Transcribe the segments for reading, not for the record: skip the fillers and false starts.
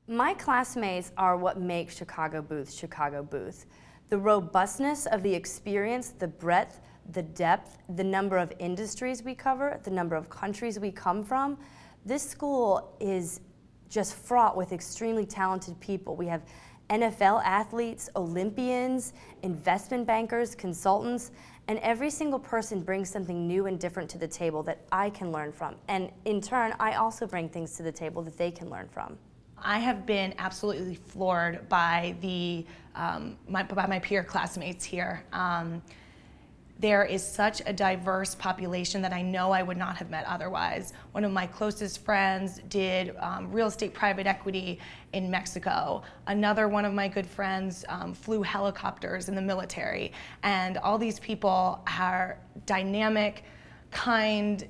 My classmates are what make Chicago Booth. The robustness of the experience, the breadth, the depth, the number of industries we cover, the number of countries we come from. This school is just fraught with extremely talented people. We have NFL athletes, Olympians, investment bankers, consultants, and every single person brings something new and different to the table that I can learn from. And in turn, I also bring things to the table that they can learn from. I have been absolutely floored by my peer classmates here. There is such a diverse population that I know I would not have met otherwise. One of my closest friends did real estate private equity in Mexico. Another one of my good friends flew helicopters in the military. And all these people are dynamic, kind,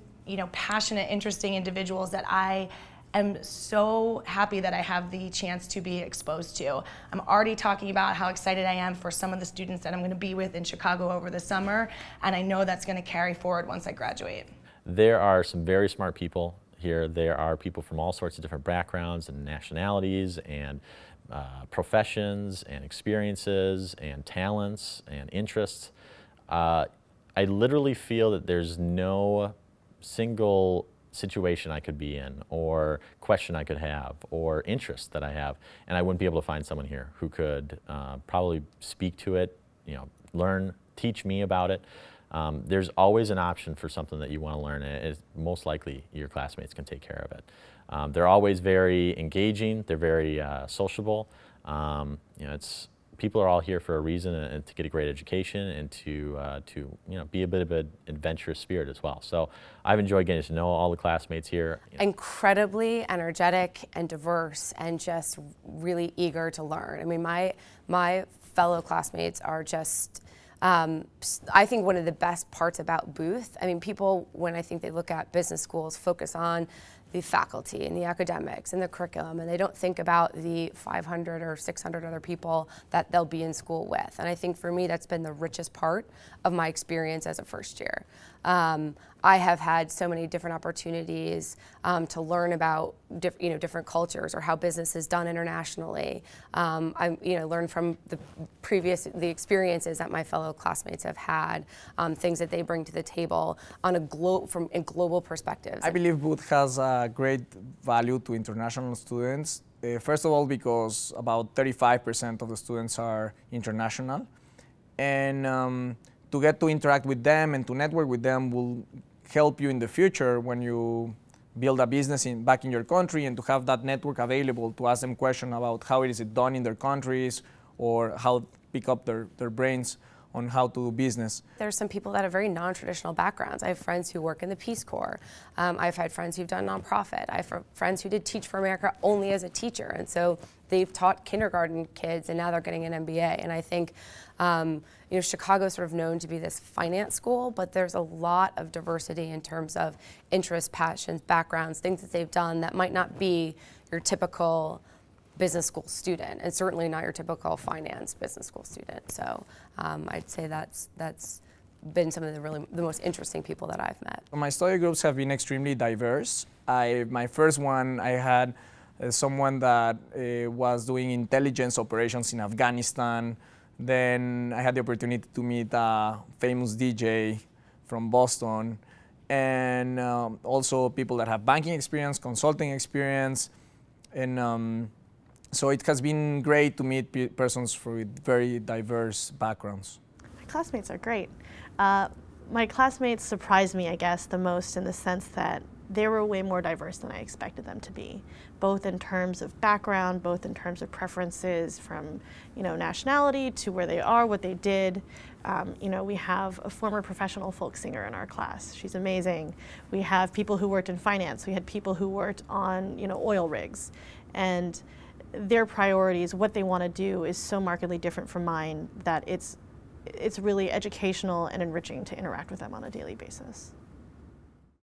passionate, interesting individuals that I am so happy that I have the chance to be exposed to. I'm already talking about how excited I am for some of the students that I'm going to be with in Chicago over the summer, and I know that's going to carry forward once I graduate. There are some very smart people here. There are people from all sorts of different backgrounds and nationalities and professions and experiences and talents and interests. I literally feel that there's no single situation I could be in, or question I could have, or interest that I have, and I wouldn't be able to find someone here who could probably speak to it, learn, teach me about it. There's always an option for something that you want to learn, and most likely your classmates can take care of it. They're always very engaging, they're very sociable. People are all here for a reason, and to get a great education and to be a bit of an adventurous spirit as well. So I've enjoyed getting to know all the classmates here. Incredibly energetic and diverse, and just really eager to learn. I mean, my fellow classmates are just, I think, one of the best parts about Booth. I mean, people, when I think they look at business schools, focus on the faculty and the academics and the curriculum, and they don't think about the 500 or 600 other people that they'll be in school with. And I think for me, that's been the richest part of my experience as a first year. I have had so many different opportunities to learn about different cultures, or how business is done internationally. I learned from the experiences that my fellow classmates have had, things that they bring to the table on a global perspectives. I believe Booth has a great value to international students. First of all, because about 35% of the students are international, and to get to interact with them and to network with them will help you in the future when you build a business back in your country, and to have that network available to ask them questions about how it is done in their countries, or how pick up their brains on how to do business. There's some people that have very non-traditional backgrounds. I have friends who work in the Peace Corps. I've had friends who've done nonprofit. I have friends who did Teach for America only as a teacher, and so they've taught kindergarten kids, and now they're getting an MBA. And I think Chicago is sort of known to be this finance school, but there's a lot of diversity in terms of interests, passions, backgrounds, things that they've done that might not be your typical business school student, and certainly not your typical finance business school student. So I'd say that's been some of the most interesting people that I've met. My study groups have been extremely diverse. My first one, I had someone that was doing intelligence operations in Afghanistan. Then I had the opportunity to meet a famous DJ from Boston, and also people that have banking experience, consulting experience, and so it has been great to meet persons with very diverse backgrounds. My classmates are great. My classmates surprised me, I guess, the most, in the sense that they were way more diverse than I expected them to be, both in terms of background, both in terms of preferences, from nationality to where they are, what they did. We have a former professional folk singer in our class. She's amazing. We have people who worked in finance. We had people who worked on oil rigs, and their priorities, what they want to do, is so markedly different from mine that it's really educational and enriching to interact with them on a daily basis.